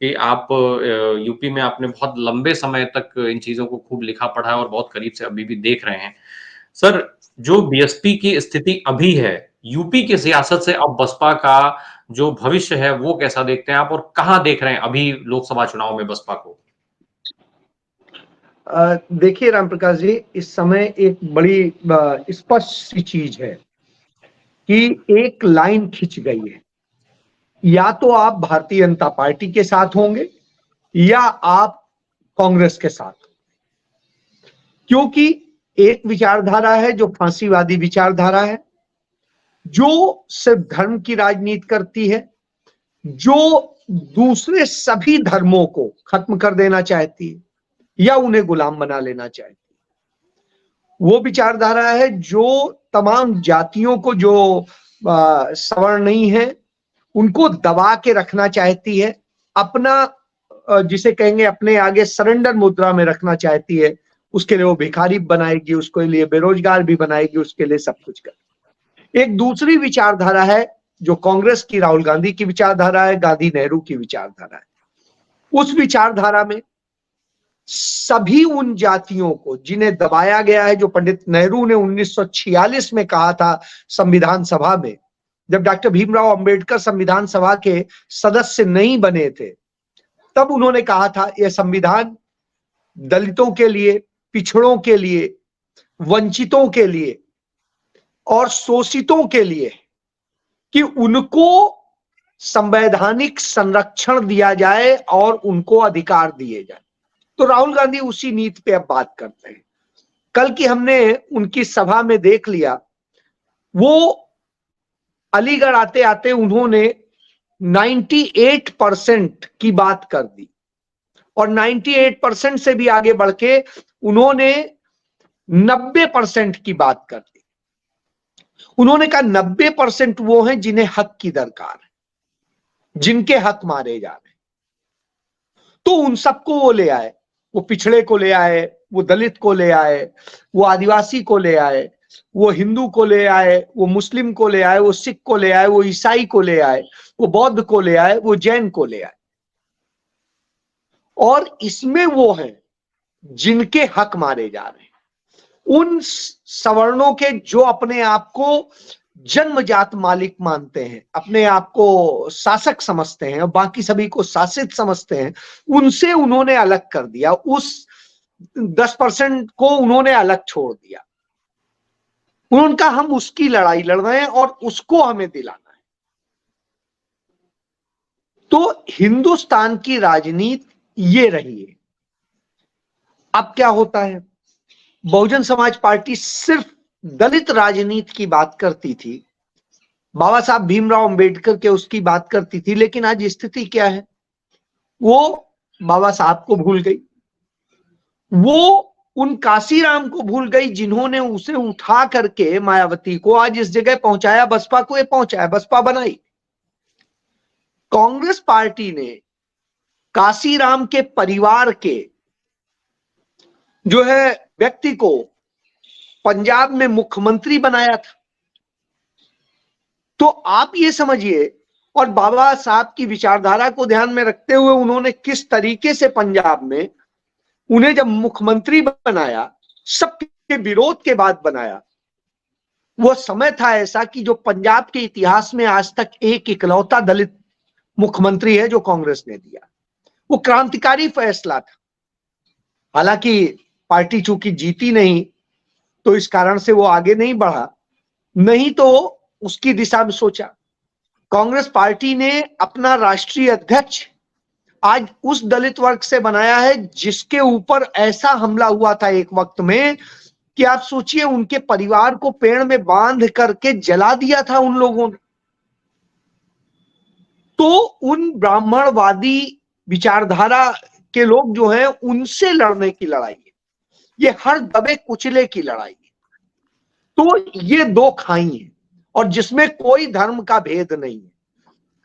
कि आप यूपी में आपने बहुत लंबे समय तक इन चीज़ों को खूब लिखा पढ़ा है और बहुत करीब से अभी भी देख रहे हैं। सर, जो बीएसपी की स्थिति अभी है, यूपी की सियासत से अब बसपा का जो भविष्य है, वो कैसा देखते हैं आप और कहाँ देख रहे हैं अभी लोकसभा चुनाव में बसपा को? देखिए रामप्रकाश जी, इस समय एक बड़ी स्पष्ट सी चीज है कि एक लाइन खिंच गई है। या तो आप भारतीय जनता पार्टी के साथ होंगे या आप कांग्रेस के साथ, क्योंकि एक विचारधारा है जो फांसीवादी विचारधारा है, जो सिर्फ धर्म की राजनीति करती है, जो दूसरे सभी धर्मों को खत्म कर देना चाहती है या उन्हें गुलाम बना लेना चाहती है। वो विचारधारा है जो तमाम जातियों को, जो सवर्ण नहीं है, उनको दबा के रखना चाहती है, अपना जिसे कहेंगे अपने आगे सरेंडर मुद्रा में रखना चाहती है। उसके लिए वो भिखारी बनाएगी, उसके लिए बेरोजगार भी बनाएगी, उसके लिए सब कुछ कर। एक दूसरी विचारधारा है जो कांग्रेस की, राहुल गांधी की विचारधारा है, गांधी नेहरू की विचारधारा है। उस विचारधारा में सभी उन जातियों को जिन्हें दबाया गया है, जो पंडित नेहरू ने 1946 में कहा था संविधान सभा में, जब डॉक्टर भीमराव अंबेडकर संविधान सभा के सदस्य नहीं बने थे, तब उन्होंने कहा था यह संविधान दलितों के लिए, पिछड़ों के लिए, वंचितों के लिए और शोषितों के लिए, कि उनको संवैधानिक संरक्षण दिया जाए और उनको अधिकार दिए जाए। तो राहुल गांधी उसी नीति पे अब बात करते हैं। कल की हमने उनकी सभा में देख लिया, वो अलीगढ़ आते आते उन्होंने 98% की बात कर दी और 98% से भी आगे बढ़ के उन्होंने 90% की बात कर दी। उन्होंने कहा 90% वो हैं जिन्हें हक की दरकार है, जिनके हक मारे जा रहे हैं। तो उन सबको वो ले आए, वो पिछड़े को ले आए, वो दलित को ले आए, वो आदिवासी को ले आए, वो हिंदू को ले आए, वो मुस्लिम को ले आए, वो सिख को ले आए, वो ईसाई को ले आए, वो बौद्ध को ले आए, वो जैन को ले आए। और इसमें वो हैं जिनके हक मारे जा रहे हैं, उन सवर्णों के जो अपने आप को जन्मजात मालिक मानते हैं, अपने आप को शासक समझते हैं और बाकी सभी को शासित समझते हैं, उनसे उन्होंने अलग कर दिया। उस 10% को उन्होंने अलग छोड़ दिया। उन्होंने कहा हम उसकी लड़ाई लड़ रहे हैं और उसको हमें दिलाना है। तो हिंदुस्तान की राजनीति ये रही है। अब क्या होता है, बहुजन समाज पार्टी सिर्फ दलित राजनीति की बात करती थी, बाबा साहब भीमराव अंबेडकर के उसकी बात करती थी, लेकिन आज स्थिति क्या है, वो बाबा साहब को भूल गई, वो उन काशीराम को भूल गई जिन्होंने उसे उठा करके मायावती को आज इस जगह पहुंचाया, बसपा को ये पहुंचाया, बसपा बनाई। कांग्रेस पार्टी ने काशीराम के परिवार के जो है व्यक्ति को पंजाब में मुख्यमंत्री बनाया था। तो आप ये समझिए, और बाबा साहब की विचारधारा को ध्यान में रखते हुए उन्होंने किस तरीके से पंजाब में उन्हें जब मुख्यमंत्री बनाया, सबके विरोध के बाद बनाया। वो समय था ऐसा कि जो पंजाब के इतिहास में आज तक एक इकलौता दलित मुख्यमंत्री है जो कांग्रेस ने दिया। वो क्रांतिकारी फैसला था। हालांकि पार्टी चूंकि जीती नहीं तो इस कारण से वो आगे नहीं बढ़ा, नहीं तो उसकी दिशा में सोचा। कांग्रेस पार्टी ने अपना राष्ट्रीय अध्यक्ष आज उस दलित वर्ग से बनाया है जिसके ऊपर ऐसा हमला हुआ था एक वक्त में कि आप सोचिए, उनके परिवार को पेड़ में बांध करके जला दिया था उन लोगों ने। तो उन ब्राह्मणवादी विचारधारा के लोग जो हैं उनसे लड़ने की लड़ाई है, ये हर दबे कुचले की लड़ाई है। तो ये दो खाई हैं और जिसमें कोई धर्म का भेद नहीं है,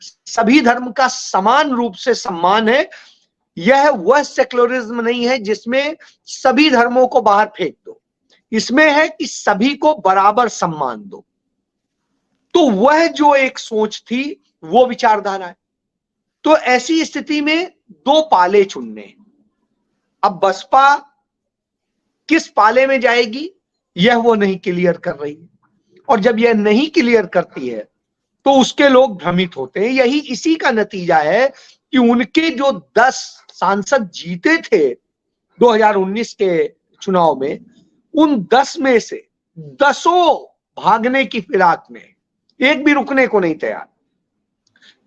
सभी धर्म का समान रूप से सम्मान है। यह वह सेक्युलरिज्म नहीं है जिसमें सभी धर्मों को बाहर फेंक दो, इसमें है कि सभी को बराबर सम्मान दो। तो वह जो एक सोच थी वो विचारधारा है। तो ऐसी स्थिति में दो पाले चुनने हैं। अब बसपा किस पाले में जाएगी यह वो नहीं क्लियर कर रही है, और जब यह नहीं क्लियर करती है तो उसके लोग भ्रमित होते हैं। यही इसी का नतीजा है कि उनके जो 10 सांसद जीते थे 2019 के चुनाव में, उन 10 में से 10 भागने की फिराक में, एक भी रुकने को नहीं तैयार।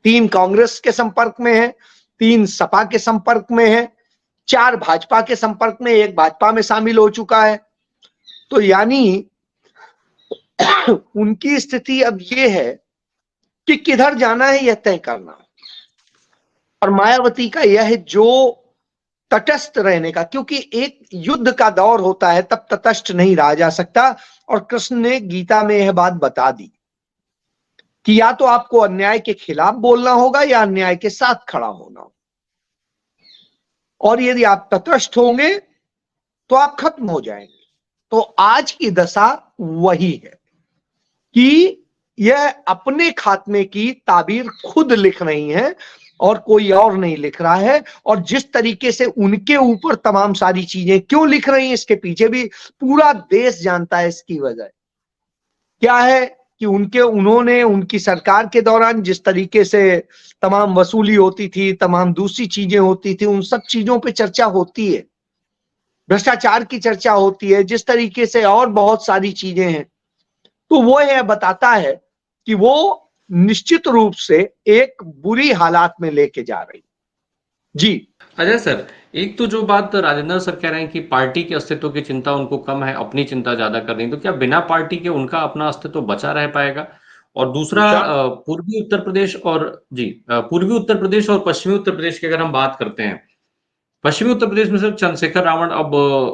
3 कांग्रेस के संपर्क में है, 3 सपा के संपर्क में है, 4 भाजपा के संपर्क में, 1 भाजपा में शामिल हो चुका है। तो यानी उनकी स्थिति अब यह है कि किधर जाना है यह तय करना। और मायावती का यह है जो तटस्थ रहने का, क्योंकि एक युद्ध का दौर होता है तब तटस्थ नहीं रहा जा सकता। और कृष्ण ने गीता में यह बात बता दी कि या तो आपको अन्याय के खिलाफ बोलना होगा या अन्याय के साथ खड़ा होना होगा, और यदि आप तटस्थ होंगे तो आप खत्म हो जाएंगे। तो आज की दशा वही है कि यह अपने खात्मे की ताबीर खुद लिख रही है और कोई और नहीं लिख रहा है। और जिस तरीके से उनके ऊपर तमाम सारी चीजें क्यों लिख रही हैं, इसके पीछे भी पूरा देश जानता है। इसकी वजह क्या है कि उन्होंने उनकी सरकार के दौरान जिस तरीके से तमाम वसूली होती थी, तमाम दूसरी चीजें होती थी, उन सब चीजों पे चर्चा होती है, भ्रष्टाचार की चर्चा होती है, जिस तरीके से और बहुत सारी चीजें हैं। तो वो यह बताता है कि वो निश्चित रूप से एक बुरी हालात में लेके जा रही। जी अजय सर, एक तो जो बात राजेंद्र सर कह रहे हैं कि पार्टी के अस्तित्व की चिंता उनको कम है, अपनी चिंता ज्यादा कर रही है, तो क्या बिना पार्टी के उनका अपना अस्तित्व बचा रह पाएगा? और दूसरा, पूर्वी उत्तर प्रदेश और पूर्वी उत्तर प्रदेश और पश्चिमी उत्तर प्रदेश की अगर हम बात करते हैं, पश्चिमी उत्तर प्रदेश में सिर्फ चंद्रशेखर रावण अब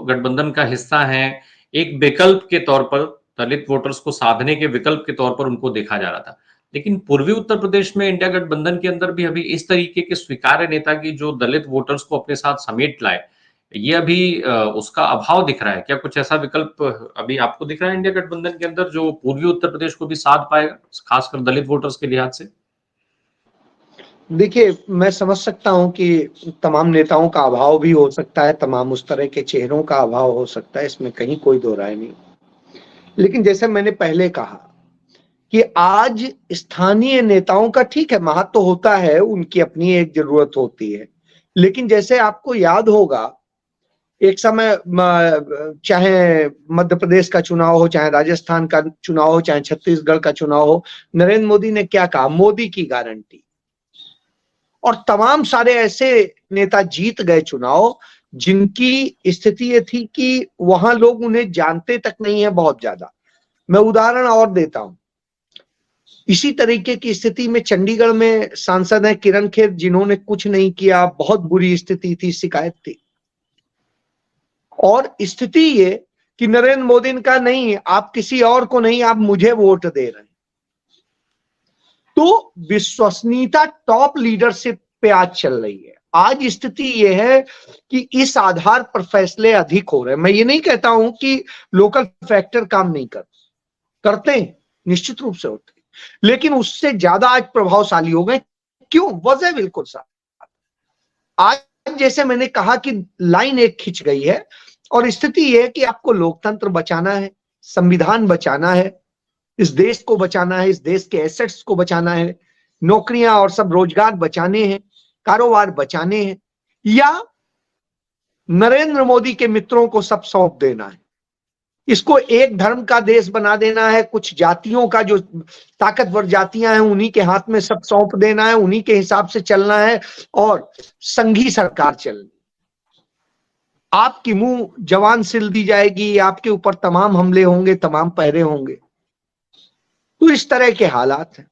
गठबंधन का हिस्सा हैं। एक विकल्प के तौर पर, दलित वोटर्स को साधने के विकल्प के तौर पर उनको देखा जा रहा था। लेकिन पूर्वी उत्तर प्रदेश में इंडिया गठबंधन के अंदर भी अभी इस तरीके के स्वीकार्य नेता की जो दलित वोटर्स को अपने साथ समेट लाए, ये अभी उसका अभाव दिख रहा है। क्या कुछ ऐसा विकल्प अभी आपको दिख रहा है इंडिया गठबंधन के अंदर जो पूर्वी उत्तर प्रदेश को भी साध पाएगा, खासकर दलित वोटर्स के लिहाज से? देखिए, मैं समझ सकता हूं कि तमाम नेताओं का अभाव भी हो सकता है, तमाम उस तरह के चेहरों का अभाव हो सकता है, इसमें कहीं कोई दो राय नहीं। लेकिन जैसे मैंने पहले कहा कि आज स्थानीय नेताओं का ठीक है, महत्व तो होता है, उनकी अपनी एक जरूरत होती है। लेकिन जैसे आपको याद होगा, एक समय चाहे मध्य प्रदेश का चुनाव हो, चाहे राजस्थान का चुनाव हो, चाहे छत्तीसगढ़ का चुनाव हो, नरेंद्र मोदी ने क्या कहा? मोदी की गारंटी। और तमाम सारे ऐसे नेता जीत गए चुनाव जिनकी स्थिति ये थी कि वहां लोग उन्हें जानते तक नहीं है बहुत ज्यादा। मैं उदाहरण और देता हूं। इसी तरीके की स्थिति में चंडीगढ़ में सांसद है किरण खेर, जिन्होंने कुछ नहीं किया, बहुत बुरी स्थिति थी, शिकायत थी। और स्थिति ये कि नरेंद्र मोदी ने कहा नहीं, आप किसी और को नहीं, आप मुझे वोट दे रहे हैं। तो विश्वसनीयता टॉप लीडरशिप पे आज चल रही है। आज स्थिति यह है कि इस आधार पर फैसले अधिक हो रहे हैं। मैं ये नहीं कहता हूं कि लोकल फैक्टर काम नहीं करते हैं, निश्चित रूप से होते हैं, लेकिन उससे ज्यादा आज प्रभावशाली हो गए। क्यों? वजह बिल्कुल साफ। आज जैसे मैंने कहा कि लाइन एक खिंच गई है, और स्थिति यह है कि आपको लोकतंत्र बचाना है, संविधान बचाना है, इस देश को बचाना है, इस देश के एसेट्स को बचाना है, नौकरियां और सब रोजगार बचाने हैं, कारोबार बचाने हैं, या नरेंद्र मोदी के मित्रों को सब सौंप देना है, इसको एक धर्म का देश बना देना है, कुछ जातियों का जो ताकतवर जातियां हैं उन्हीं के हाथ में सब सौंप देना है, उन्हीं के हिसाब से चलना है, और संघी सरकार चलनी। आपकी मुंह जवान सिल दी जाएगी, आपके ऊपर तमाम हमले होंगे, तमाम पहरे होंगे। तो इस तरह के हालात हैं।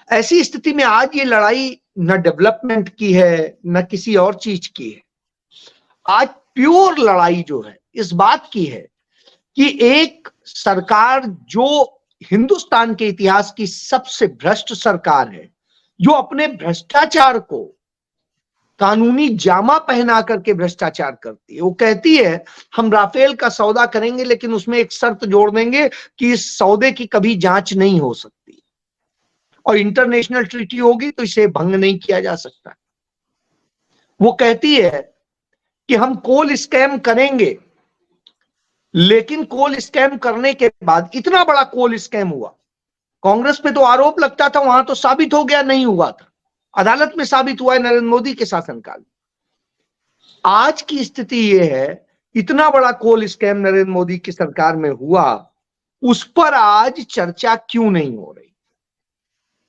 ऐसी स्थिति में आज ये लड़ाई न डेवलपमेंट की है, न किसी और चीज की है। आज प्योर लड़ाई जो है इस बात की है कि एक सरकार जो हिंदुस्तान के इतिहास की सबसे भ्रष्ट सरकार है, जो अपने भ्रष्टाचार को कानूनी जामा पहना करके भ्रष्टाचार करती है। वो कहती है हम राफेल का सौदा करेंगे, लेकिन उसमें एक शर्त जोड़ देंगे कि इस सौदे की कभी जांच नहीं हो सकती, और इंटरनेशनल ट्रीटी होगी तो इसे भंग नहीं किया जा सकता। वो कहती है कि हम कोल स्कैम करेंगे, लेकिन कोल स्कैम करने के बाद इतना बड़ा कोल स्कैम हुआ, कांग्रेस पे तो आरोप लगता था, वहां तो साबित हो गया नहीं हुआ था, अदालत में साबित हुआ है नरेंद्र मोदी के शासनकाल में। आज की स्थिति यह है, इतना बड़ा कोल स्कैम नरेंद्र मोदी की सरकार में हुआ, उस पर आज चर्चा क्यों नहीं हो रही?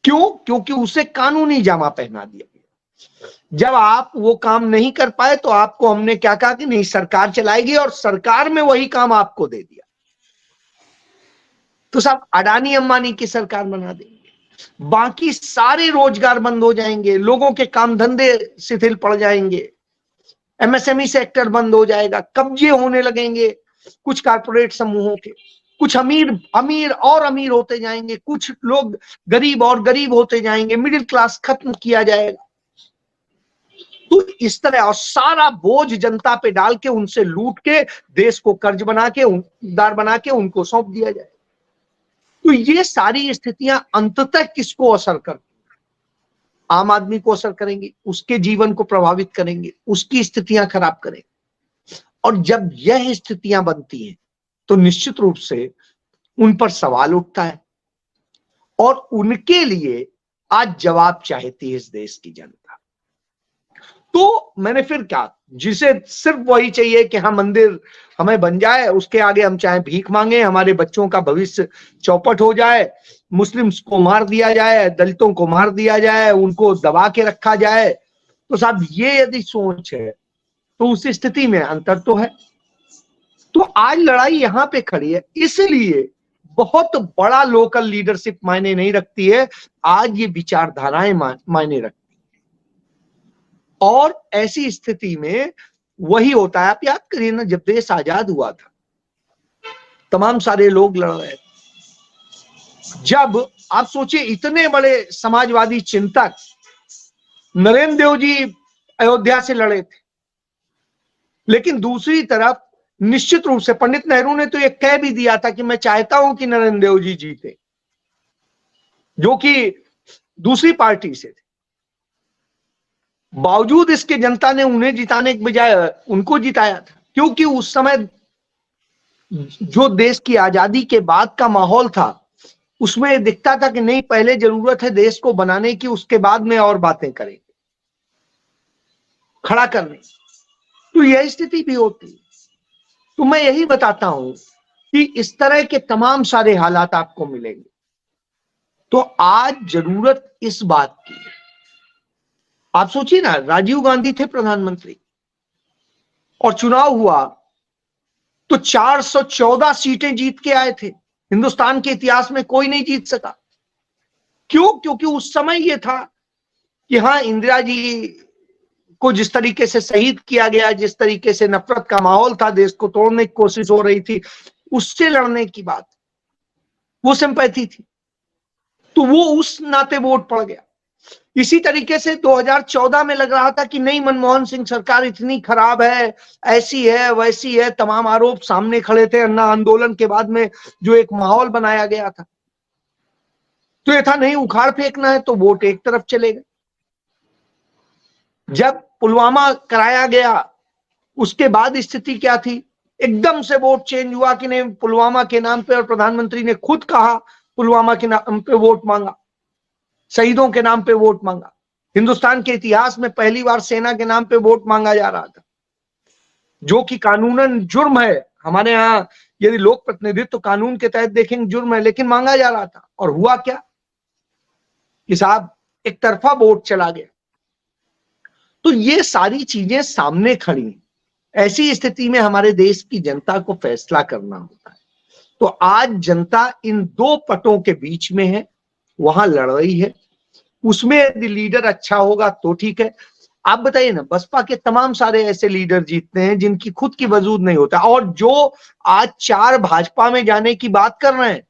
क्यों? क्योंकि उसे कानूनी जामा पहना दिया गया। जब आप वो काम नहीं कर पाए तो आपको हमने क्या कहा कि नहीं, सरकार चलाएगी, और सरकार में वही काम आपको दे दिया। तो सब अडानी अंबानी की सरकार बना देंगे, बाकी सारे रोजगार बंद हो जाएंगे, लोगों के काम धंधे शिथिल पड़ जाएंगे, एमएसएमई सेक्टर बंद हो जाएगा, कब्जे होने लगेंगे कुछ कारपोरेट समूहों के, कुछ अमीर अमीर और अमीर होते जाएंगे, कुछ लोग गरीब और गरीब होते जाएंगे, मिडिल क्लास खत्म किया जाएगा। तो इस तरह, और सारा बोझ जनता पे डाल के, उनसे लूट के, देश को कर्ज बना के, उधार बना के उनको सौंप दिया जाए। तो ये सारी स्थितियां अंततः किसको असर करती? आम आदमी को असर करेंगी, उसके जीवन को प्रभावित करेंगे, उसकी स्थितियां खराब करेंगे। और जब यह स्थितियां बनती हैं तो निश्चित रूप से उन पर सवाल उठता है, और उनके लिए आज जवाब चाहती है इस देश की जनता। तो मैंने फिर कहा, जिसे सिर्फ वही चाहिए कि हाँ मंदिर हमें बन जाए, उसके आगे हम चाहे भीख मांगे, हमारे बच्चों का भविष्य चौपट हो जाए, मुस्लिम्स को मार दिया जाए, दलितों को मार दिया जाए, उनको दबा के रखा जाए, तो साहब ये यदि सोच है तो उस स्थिति में अंतर तो है। तो आज लड़ाई यहां पे खड़ी है, इसलिए बहुत बड़ा लोकल लीडरशिप मायने नहीं रखती है, आज ये विचारधाराएं मायने रखती। और ऐसी स्थिति में वही होता है, आप याद करिए ना, जब देश आजाद हुआ था तमाम सारे लोग लड़ रहे थे। जब आप सोचिए, इतने बड़े समाजवादी चिंतक नरेंद्र देव जी अयोध्या से लड़े थे, लेकिन दूसरी तरफ निश्चित रूप से पंडित नेहरू ने तो यह कह भी दिया था कि मैं चाहता हूं कि नरेंद्र देव जी जीते, जो कि दूसरी पार्टी से थे। बावजूद इसके जनता ने उन्हें जिताने के बजाय उनको जिताया था, क्योंकि उस समय जो देश की आजादी के बाद का माहौल था उसमें दिखता था कि नहीं, पहले जरूरत है देश को बनाने की, उसके बाद में और बातें करेंगे, खड़ा करने। तो यह स्थिति भी होती है। तो मैं यही बताता हूं कि इस तरह के तमाम सारे हालात आपको मिलेंगे। तो आज जरूरत इस बात की है, आप सोचिए ना, राजीव गांधी थे प्रधानमंत्री और चुनाव हुआ तो 414 सीटें जीत के आए थे। हिंदुस्तान के इतिहास में कोई नहीं जीत सका। क्यों? क्योंकि उस समय यह था कि हाँ, इंदिरा जी को जिस तरीके से शहीद किया गया, जिस तरीके से नफरत का माहौल था, देश को तोड़ने की कोशिश हो रही थी, उससे लड़ने की बात, वो सिंपैथी थी, तो वो उस नाते वोट पड़ गया। इसी तरीके से 2014 में लग रहा था कि नहीं, मनमोहन सिंह सरकार इतनी खराब है, ऐसी है वैसी है, तमाम आरोप सामने खड़े थे। अन्ना आंदोलन के बाद में जो एक माहौल बनाया गया था, तो ये था नहीं, उखाड़ फेंकना है, तो वोट एक तरफ चले गए। जब पुलवामा कराया गया उसके बाद स्थिति क्या थी? एकदम से वोट चेंज हुआ कि नहीं, पुलवामा के नाम पे, और प्रधानमंत्री ने खुद कहा पुलवामा के नाम पे वोट मांगा, शहीदों के नाम पे वोट मांगा। हिंदुस्तान के इतिहास में पहली बार सेना के नाम पे वोट मांगा जा रहा था, जो कि कानूनन जुर्म है। हमारे यहाँ यदि लोक प्रतिनिधित्व कानून के तहत देखेंगे जुर्म है, लेकिन मांगा जा रहा था। और हुआ क्या कि साहब एक तरफा वोट चला गया। तो ये सारी चीजें सामने खड़ी। ऐसी स्थिति में हमारे देश की जनता को फैसला करना होता है। तो आज जनता इन दो पटों के बीच में है, वहां लड़ रही है। उसमें यदि लीडर अच्छा होगा तो ठीक है। आप बताइए ना, बसपा के तमाम सारे ऐसे लीडर जीतते हैं जिनकी खुद की वजूद नहीं होता, और जो आज 4 भाजपा में जाने की बात कर रहे हैं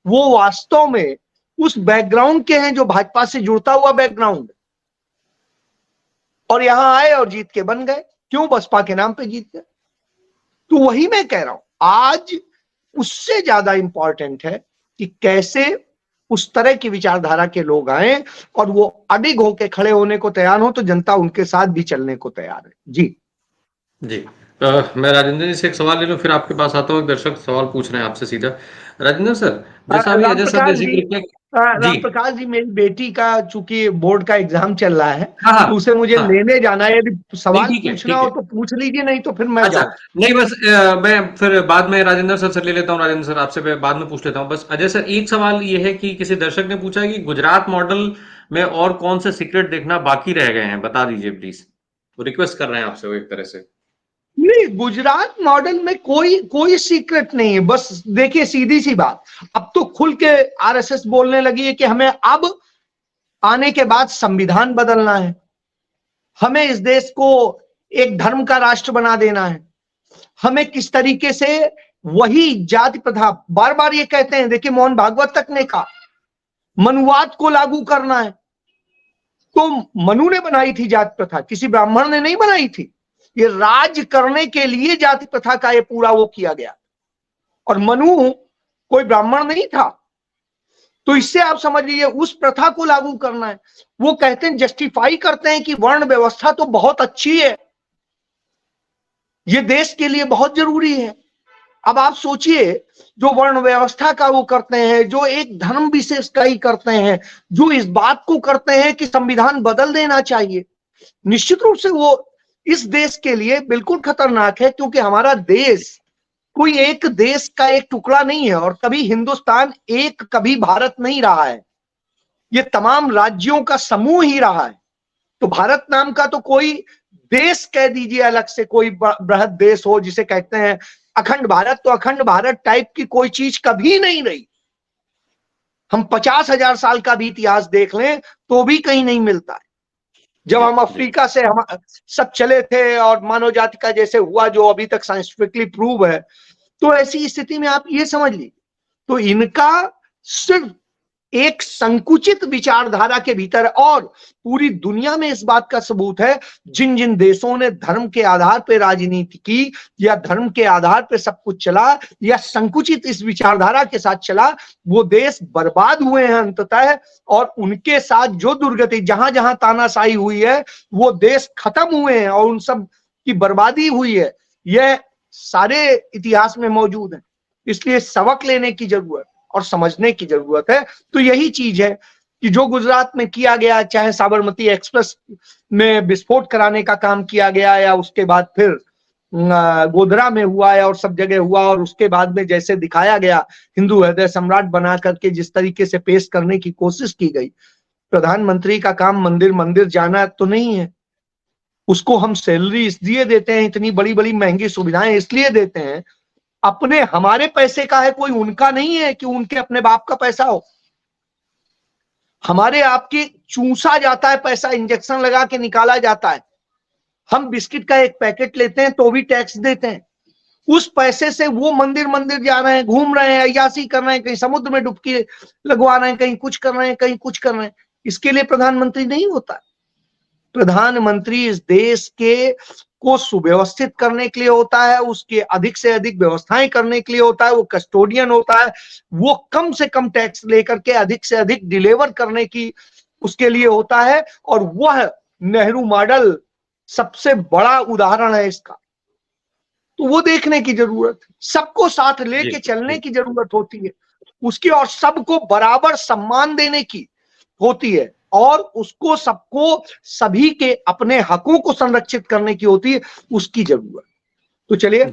वो वास्तव में उस बैकग्राउंड के हैं जो भाजपा से जुड़ता हुआ बैकग्राउंड, और यहां आए और जीत के बन गए। क्यों? बसपा के नाम पे जीत गए। तो वही मैं कह रहा हूं, आज उससे ज्यादा इंपॉर्टेंट है कि कैसे उस तरह की विचारधारा के लोग आए और वो अडिग होके खड़े होने को तैयार हो, तो जनता उनके साथ भी चलने को तैयार है। जी जी। मैं राजेंद्र जी से एक सवाल ले लूं, फिर आपके पास आता हूँ। एक दर्शक सवाल पूछ रहे हैं आपसे सीधा। राजेंद्र सर, जैसा अभी राम अजय सर ने प्रकाश जी, जिक्र किया। जी। राम प्रकाश जी, मेरी बेटी का चूंकि बोर्ड का एग्जाम चल रहा है, हाँ, हाँ, तो उसे मुझे हाँ। लेने जाना है। यदि नहीं, सवाल ठीक है, पूछना ठीक हो है। तो पूछ लीजिए, नहीं तो फिर मैं अच्छा, जाऊं। नहीं बस मैं फिर बाद में राजेंद्र सर से ले लेता हूँ। राजेंद्र सर आपसे मैं बाद में पूछ लेता हूँ। बस अजय सर, एक सवाल ये है कि किसी दर्शक ने पूछा है कि गुजरात मॉडल में और कौन से सीक्रेट देखना बाकी रह गए हैं, बता दीजिए प्लीज। वो रिक्वेस्ट कर रहे हैं आपसे वो एक तरह से। नहीं, गुजरात मॉडल में कोई कोई सीक्रेट नहीं है। बस देखिए, सीधी सी बात, अब तो खुल के आरएसएस बोलने लगी है कि हमें अब आने के बाद संविधान बदलना है, हमें इस देश को एक धर्म का राष्ट्र बना देना है, हमें किस तरीके से वही जाति प्रथा, बार बार ये कहते हैं। देखिए, मोहन भागवत तक ने कहा मनुवाद को लागू करना है। तो मनु ने बनाई थी जाति प्रथा, किसी ब्राह्मण ने नहीं बनाई थी। ये राज करने के लिए जाति प्रथा का ये पूरा वो किया गया, और मनु कोई ब्राह्मण नहीं था। तो इससे आप समझ लीजिए उस प्रथा को लागू करना है। वो कहते हैं, जस्टिफाई करते हैं कि वर्ण व्यवस्था तो बहुत अच्छी है, ये देश के लिए बहुत जरूरी है। अब आप सोचिए, जो वर्ण व्यवस्था का वो करते हैं, जो एक धर्म विशेष का ही करते हैं, जो इस बात को करते हैं कि संविधान बदल देना चाहिए, निश्चित रूप से वो इस देश के लिए बिल्कुल खतरनाक है। क्योंकि हमारा देश कोई एक देश का एक टुकड़ा नहीं है, और कभी हिंदुस्तान एक कभी भारत नहीं रहा है, ये तमाम राज्यों का समूह ही रहा है। तो भारत नाम का तो कोई देश कह दीजिए अलग से, कोई बृहद देश हो जिसे कहते हैं अखंड भारत, तो अखंड भारत टाइप की कोई चीज कभी नहीं रही। हम 50,000 साल का भी इतिहास देख लें तो भी कहीं नहीं मिलता है। जब हम अफ्रीका से हम सब चले थे और मानव जाति का जैसे हुआ, जो अभी तक साइंटिफिकली प्रूव है, तो ऐसी स्थिति में आप ये समझ लीजिए, तो इनका सिर्फ एक संकुचित विचारधारा के भीतर, और पूरी दुनिया में इस बात का सबूत है, जिन जिन देशों ने धर्म के आधार पर राजनीति की, या धर्म के आधार पर सब कुछ चला, या संकुचित इस विचारधारा के साथ चला, वो देश बर्बाद हुए हैं अंततः। और उनके साथ जो दुर्गति, जहां जहां तानाशाही हुई है, वो देश खत्म हुए हैं और उन सब की बर्बादी हुई है। यह सारे इतिहास में मौजूद है। इसलिए सबक लेने की जरूरत और समझने की जरूरत है। तो यही चीज है कि जो गुजरात में किया गया, चाहे साबरमती एक्सप्रेस में विस्फोट कराने का काम किया गया, या उसके बाद फिर गोधरा में हुआ है और सब जगह हुआ, और उसके बाद में जैसे दिखाया गया, हिंदू हृदय सम्राट बना करके जिस तरीके से पेश करने की कोशिश की गई। प्रधानमंत्री का काम मंदिर मंदिर जाना तो नहीं है, उसको हम सैलरी इसलिए देते हैं, इतनी बड़ी बड़ी महंगी सुविधाएं इसलिए देते हैं, अपने हमारे पैसे का है, कोई उनका नहीं है कि उनके अपने बाप का पैसा हो। हमारे आपके चूसा जाता है पैसा, इंजेक्शन लगा के निकाला जाता है। हम बिस्किट का एक पैकेट लेते हैं तो भी टैक्स देते हैं। उस पैसे से वो मंदिर मंदिर जा रहे हैं, घूम रहे हैं, अय्यासी कर रहे हैं, कहीं समुद्र में डुबकी लगवा रहे हैं, कहीं कुछ कर रहे हैं, कहीं कुछ कर रहे हैं। इसके लिए प्रधानमंत्री नहीं होता। प्रधानमंत्री इस देश के को सुव्यवस्थित करने के लिए होता है, उसके अधिक से अधिक व्यवस्थाएं करने के लिए होता है, वो कस्टोडियन होता है, वो कम से कम टैक्स लेकर के अधिक से अधिक डिलीवर करने की उसके लिए होता है। और वह नेहरू मॉडल सबसे बड़ा उदाहरण है इसका। तो वो देखने की जरूरत है, सबको साथ लेके चलने की जरूरत होती है उसकी, और सबको बराबर सम्मान देने की होती है, और उसको सबको सभी के अपने हकों को संरक्षित करने की होती है, उसकी जरूरत। तो चलिए